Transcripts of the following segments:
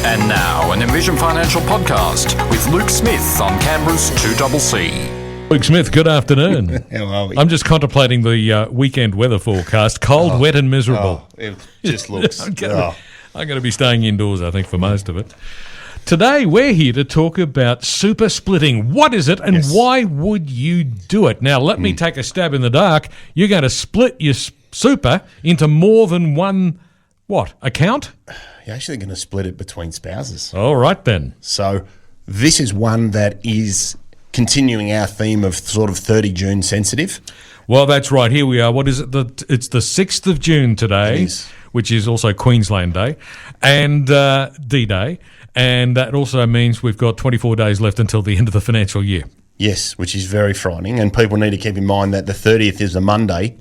And now, an Envision Financial podcast with Luke Smith on Canberra's 2CC. Luke Smith, good afternoon. How are we? I'm just contemplating the weekend weather forecast. Cold, wet and miserable. It just looks... I'm going to be staying indoors, I think, for most of it. Today, we're here to talk about super splitting. What is it and why would you do it? Now, let me take a stab in the dark. You're going to split your super into more than one, account? You're actually going to split it between spouses. All right, then. So this is one that is continuing our theme of sort of 30 June sensitive. Well, that's right. Here we are. What is it? It's the 6th of June today, which is also Queensland Day and D-Day. And that also means we've got 24 days left until the end of the financial year. Yes, which is very frightening. And people need to keep in mind that the 30th is a Monday.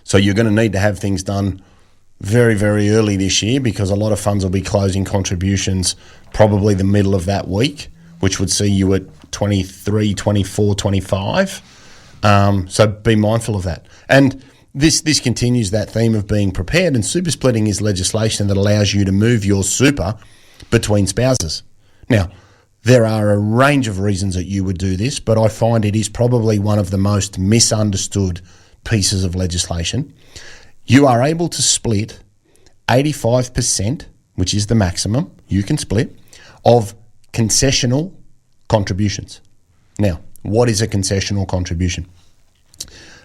So you're going to need to have things done very, very early this year because a lot of funds will be closing contributions probably the middle of that week, which would see you at 23, 24, 25. So be mindful of that. And this continues that theme of being prepared, and super splitting is legislation that allows you to move your super between spouses. Now, there are a range of reasons that you would do this, but I find it is probably one of the most misunderstood pieces of legislation. You are able to split 85%, which is the maximum you can split, of concessional contributions. Now, what is a concessional contribution?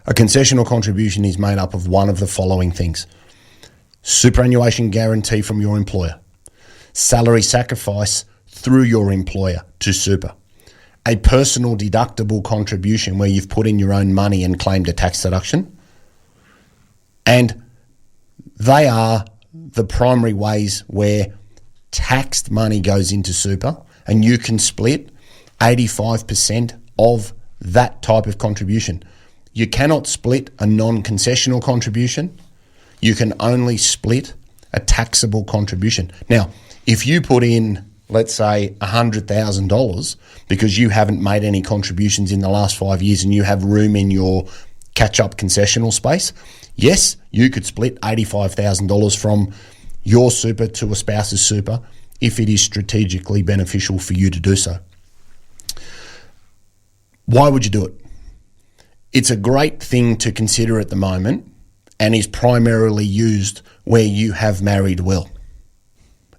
A concessional contribution is made up of one of the following things: superannuation guarantee from your employer, salary sacrifice through your employer to super, a personal deductible contribution where you've put in your own money and claimed a tax deduction, and they are the primary ways where taxed money goes into super, and you can split 85% of that type of contribution. You cannot split a non-concessional contribution. You can only split a taxable contribution. Now, if you put in, let's say, $100,000 because you haven't made any contributions in the last 5 years and you have room in your catch-up concessional space, yes, you could split $85,000 from your super to a spouse's super if it is strategically beneficial for you to do so. Why would you do it? It's a great thing to consider at the moment and is primarily used where you have married well.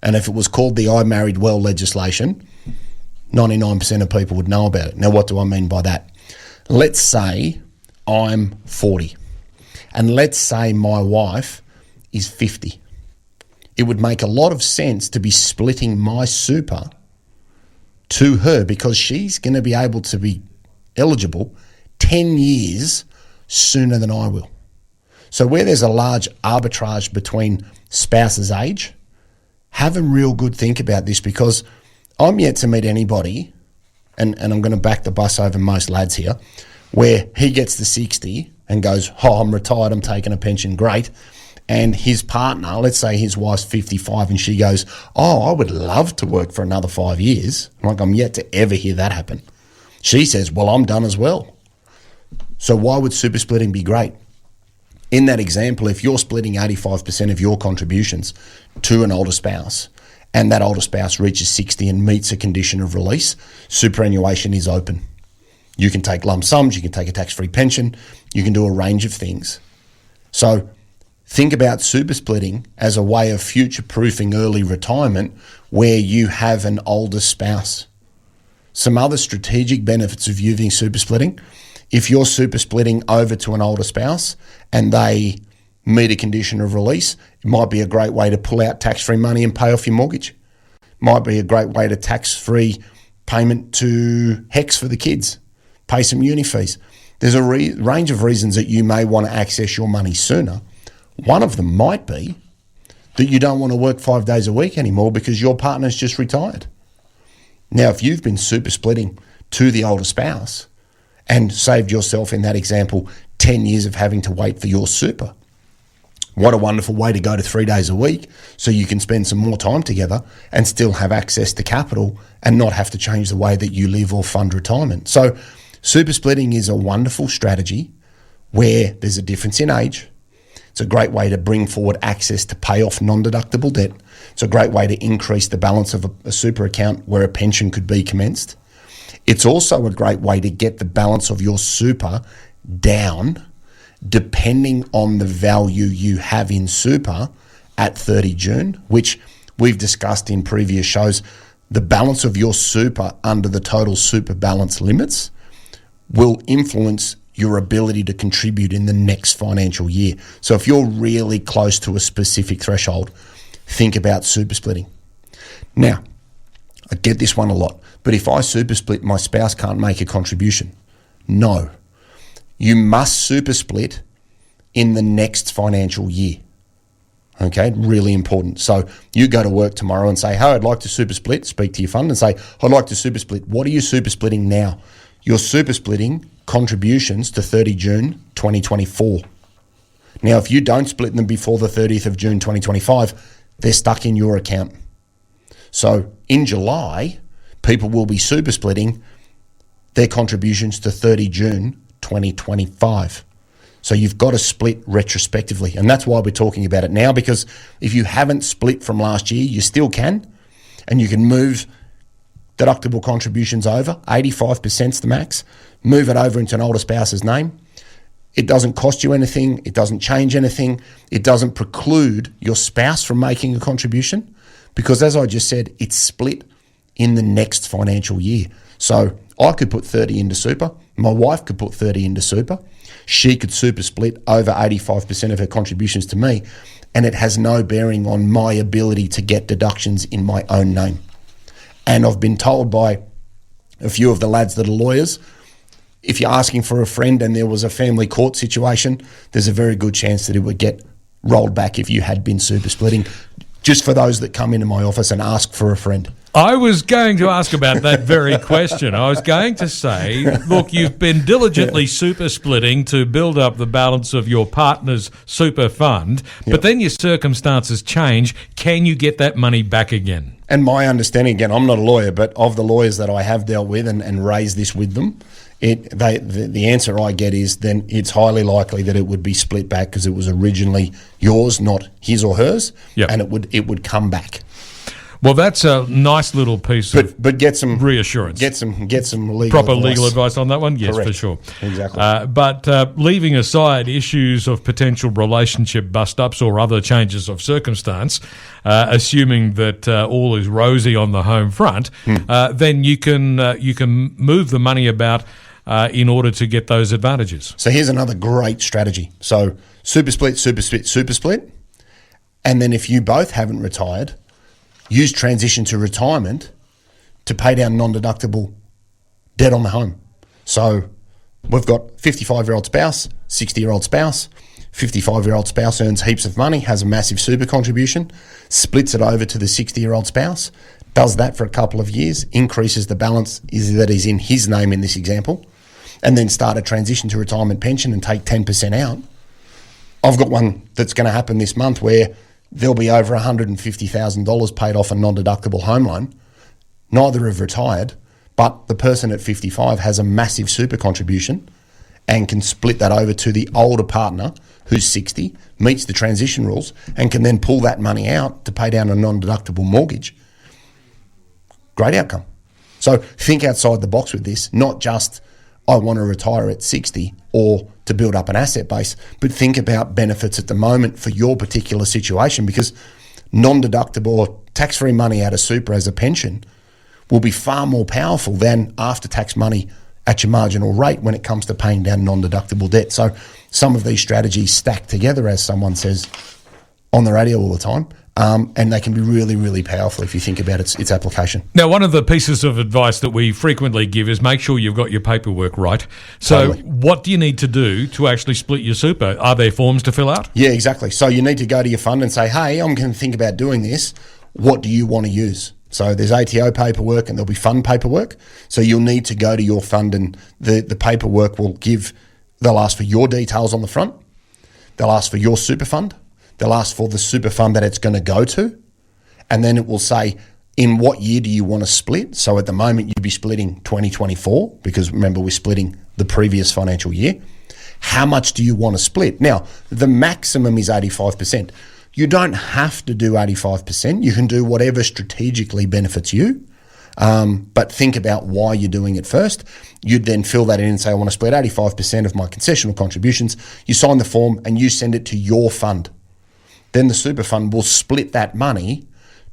And if it was called the I married well legislation, 99% of people would know about it. Now, what do I mean by that? Let's say I'm 40 and let's say my wife is 50. It would make a lot of sense to be splitting my super to her because she's going to be able to be eligible 10 years sooner than I will. So where there's a large arbitrage between spouses' age, have a real good think about this because I'm yet to meet anybody, and I'm going to back the bus over most lads here, where he gets to 60 and goes, I'm retired, I'm taking a pension, great. And his partner, let's say his wife's 55 and she goes, I would love to work for another 5 years. I'm yet to ever hear that happen. She says, well, I'm done as well. So why would super splitting be great? In that example, if you're splitting 85% of your contributions to an older spouse and that older spouse reaches 60 and meets a condition of release, superannuation is open. You can take lump sums, you can take a tax-free pension, you can do a range of things. So think about super splitting as a way of future-proofing early retirement where you have an older spouse. Some other strategic benefits of using super splitting: if you're super splitting over to an older spouse and they meet a condition of release, it might be a great way to pull out tax-free money and pay off your mortgage. Might be a great way to tax-free payment to HEX for the kids, pay some uni fees. There's a range of reasons that you may want to access your money sooner. One of them might be that you don't want to work 5 days a week anymore because your partner's just retired. Now, if you've been super splitting to the older spouse and saved yourself, in that example, 10 years of having to wait for your super, what a wonderful way to go to 3 days a week so you can spend some more time together and still have access to capital and not have to change the way that you live or fund retirement. So super splitting is a wonderful strategy where there's a difference in age. It's a great way to bring forward access to pay off non-deductible debt. It's a great way to increase the balance of a super account where a pension could be commenced. It's also a great way to get the balance of your super down depending on the value you have in super at 30 June, which we've discussed in previous shows. The balance of your super under the total super balance limits will influence your ability to contribute in the next financial year. So if you're really close to a specific threshold, think about super splitting. Now, I get this one a lot, but if I super split, my spouse can't make a contribution. No. You must super split in the next financial year. Okay, really important. So you go to work tomorrow and say, hey, I'd like to super split, speak to your fund and say, I'd like to super split. What are you super splitting now? You're super splitting contributions to 30 June 2024. Now, if you don't split them before the 30th of June 2025, they're stuck in your account. So in July, people will be super splitting their contributions to 30 June 2025. So you've got to split retrospectively. And that's why we're talking about it now, because if you haven't split from last year, you still can. And you can move deductible contributions over. 85% is the max. Move it over into an older spouse's name. It doesn't cost you anything. It doesn't change anything. It doesn't preclude your spouse from making a contribution because, as I just said, it's split in the next financial year. So I could put 30 into super. My wife could put 30 into super. She could super split over 85% of her contributions to me, and it has no bearing on my ability to get deductions in my own name. And I've been told by a few of the lads that are lawyers, if you're asking for a friend and there was a family court situation, there's a very good chance that it would get rolled back if you had been super splitting, just for those that come into my office and ask for a friend. I was going to ask about that very question. I was going to say, look, you've been diligently super splitting to build up the balance of your partner's super fund, but then your circumstances change. Can you get that money back again? And my understanding, again, I'm not a lawyer, but of the lawyers that I have dealt with and raised this with them, the answer I get is then it's highly likely that it would be split back because it was originally yours, not his or hers, and it would come back. Well, that's a nice little piece of get some reassurance. Get some legal proper advice. Legal advice on that one. Yes, Correct. for sure. Exactly. But leaving aside issues of potential relationship bust-ups or other changes of circumstance, assuming that all is rosy on the home front, then you can move the money about in order to get those advantages. So here's another great strategy. So super split, super split, super split, and then if you both haven't retired, use transition to retirement to pay down non-deductible debt on the home. So we've got 55-year-old spouse, 60-year-old spouse. 55-year-old spouse earns heaps of money, has a massive super contribution, splits it over to the 60-year-old spouse, does that for a couple of years, increases the balance that is in his name in this example, and then start a transition to retirement pension and take 10% out. I've got one that's going to happen this month where there'll be over $150,000 paid off a non-deductible home loan. Neither have retired, but the person at 55 has a massive super contribution and can split that over to the older partner who's 60, meets the transition rules, and can then pull that money out to pay down a non-deductible mortgage. Great outcome. So think outside the box with this, not just I want to retire at 60 or to build up an asset base, but think about benefits at the moment for your particular situation, because non-deductible or tax-free money out of super as a pension will be far more powerful than after-tax money at your marginal rate when it comes to paying down non-deductible debt. So some of these strategies stack together, as someone says on the radio all the time, and they can be really, really powerful if you think about its application. Now, one of the pieces of advice that we frequently give is make sure you've got your paperwork right. So What do you need to do to actually split your super? Are there forms to fill out? Yeah, exactly. So you need to go to your fund and say, hey, I'm going to think about doing this. What do you want to use? So there's ATO paperwork and there'll be fund paperwork. So you'll need to go to your fund, and the paperwork they'll ask for your details on the front. They'll ask for your super fund. They'll ask for the super fund that it's going to go to. And then it will say, in what year do you want to split? So at the moment, you'd be splitting 2024, because remember, we're splitting the previous financial year. How much do you want to split? Now, the maximum is 85%. You don't have to do 85%. You can do whatever strategically benefits you. But think about why you're doing it first. You'd then fill that in and say, I want to split 85% of my concessional contributions. You sign the form and you send it to your fund. Then the super fund will split that money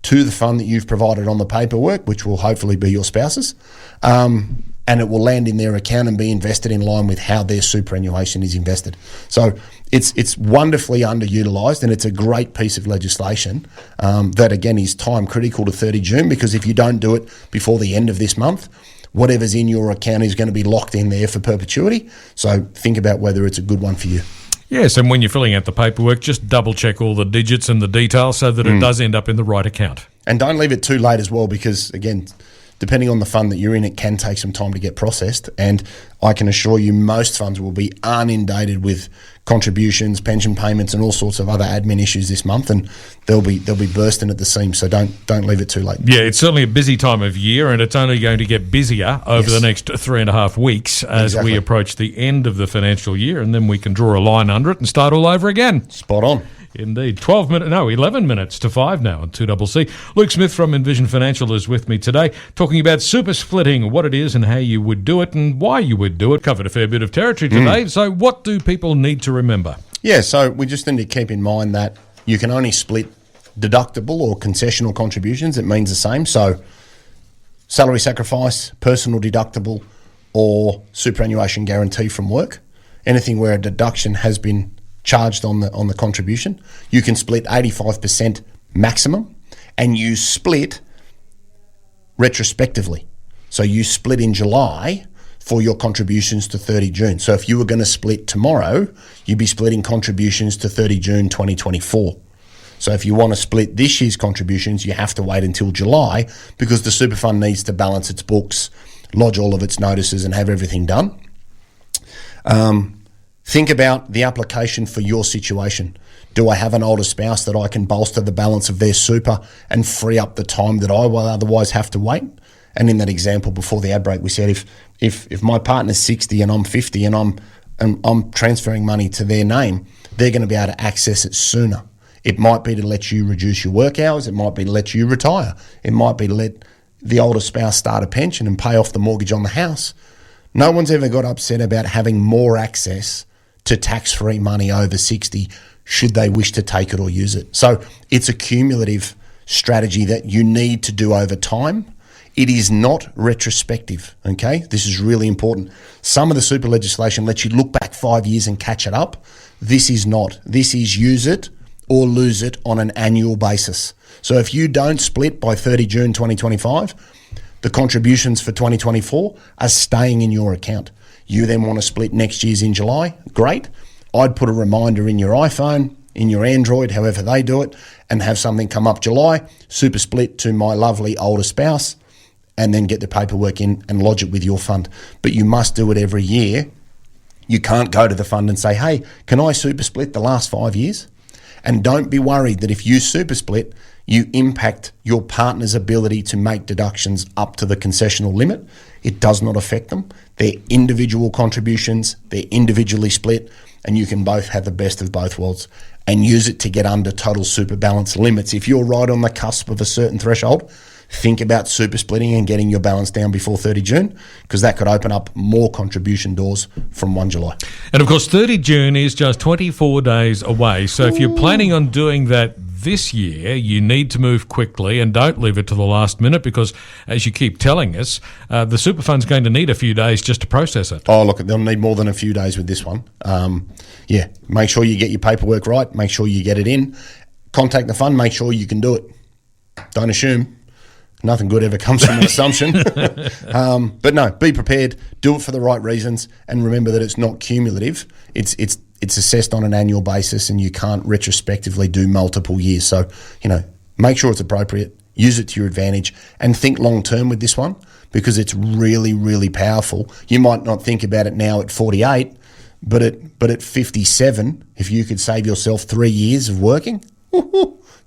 to the fund that you've provided on the paperwork, which will hopefully be your spouse's, and it will land in their account and be invested in line with how their superannuation is invested. So it's wonderfully underutilised, and it's a great piece of legislation that, again, is time critical to 30 June, because if you don't do it before the end of this month, whatever's in your account is going to be locked in there for perpetuity. So think about whether it's a good one for you. Yes, and when you're filling out the paperwork, just double-check all the digits and the details so that it does end up in the right account. And don't leave it too late as well, because, again, depending on the fund that you're in, it can take some time to get processed. And I can assure you most funds will be inundated with contributions, pension payments, and all sorts of other admin issues this month, and they'll be bursting at the seams. So don't leave it too late. Yeah, it's certainly a busy time of year, and it's only going to get busier over the next 3.5 weeks as we approach the end of the financial year, and then we can draw a line under it and start all over again. Spot on. Indeed. 11 minutes to 5 now on 2CC. Luke Smith from Envision Financial is with me today, talking about super splitting, what it is and how you would do it and why you would do it. Covered a fair bit of territory today. So what do people need to remember? Yeah, so we just need to keep in mind that you can only split deductible or concessional contributions. It means the same. So salary sacrifice, personal deductible, or superannuation guarantee from work. Anything where a deduction has been charged on the contribution, you can split 85% maximum, and you split retrospectively. So you split in July for your contributions to 30 June. So if you were going to split tomorrow, you'd be splitting contributions to 30 June 2024. So if you want to split this year's contributions, you have to wait until July, because the super fund needs to balance its books, lodge all of its notices, and have everything done. Think about the application for your situation. Do I have an older spouse that I can bolster the balance of their super and free up the time that I will otherwise have to wait? And in that example before the ad break, we said if my partner's 60 and I'm 50 and I'm transferring money to their name, they're going to be able to access it sooner. It might be to let you reduce your work hours. It might be to let you retire. It might be to let the older spouse start a pension and pay off the mortgage on the house. No one's ever got upset about having more access to tax-free money over 60 should they wish to take it or use it. So it's a cumulative strategy that you need to do over time. It is not retrospective, okay? This is really important. Some of the super legislation lets you look back 5 years and catch it up. This is not. This is use it or lose it on an annual basis. So if you don't split by 30 June 2025, the contributions for 2024 are staying in your account. You then want to split next year's in July, great. I'd put a reminder in your iPhone, in your Android, however they do it, and have something come up July, super split to my lovely older spouse, and then get the paperwork in and lodge it with your fund. But you must do it every year. You can't go to the fund and say, hey, can I super split the last 5 years? And don't be worried that if you super split, you impact your partner's ability to make deductions up to the concessional limit. It does not affect them. They're individual contributions, they're individually split, and you can both have the best of both worlds and use it to get under total super balance limits. If you're right on the cusp of a certain threshold, think about super splitting and getting your balance down before 30 June, because that could open up more contribution doors from 1 July. And of course, 30 June is just 24 days away. So if you're planning on doing that this year, you need to move quickly and don't leave it to the last minute, because as you keep telling us, the super fund's going to need a few days just to process it. Oh, look, they'll need more than a few days with this one. Make sure you get your paperwork right. Make sure you get it in. Contact the fund. Make sure you can do it. Don't assume. Nothing good ever comes from an assumption. But no, be prepared. Do it for the right reasons, and remember that it's not cumulative. It's assessed on an annual basis, and you can't retrospectively do multiple years. So, make sure it's appropriate. Use it to your advantage, and think long term with this one, because it's really, really powerful. You might not think about it now at 48, but at 57, if you could save yourself 3 years of working,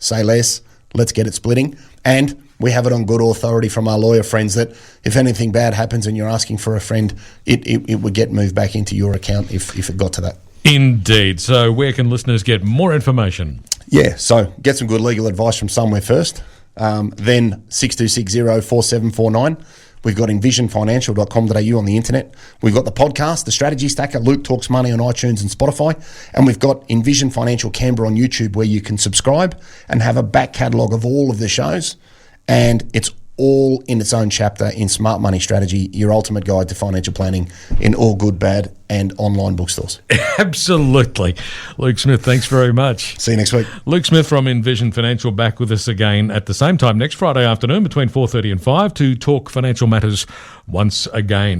say less. Let's get it splitting. And we have it on good authority from our lawyer friends that if anything bad happens and you're asking for a friend, it would get moved back into your account if it got to that. Indeed. So where can listeners get more information? Yeah, so get some good legal advice from somewhere first. Then 6260-4749. We've got envisionfinancial.com.au on the internet. We've got the podcast, The Strategy Stacker. Luke Talks Money on iTunes and Spotify. And we've got Envision Financial Canberra on YouTube, where you can subscribe and have a back catalogue of all of the shows. And it's all in its own chapter in Smart Money Strategy, your ultimate guide to financial planning in all good, bad, and online bookstores. Absolutely. Luke Smith, thanks very much. See you next week. Luke Smith from Envision Financial back with us again at the same time next Friday afternoon between 4:30 and 5 to talk financial matters once again.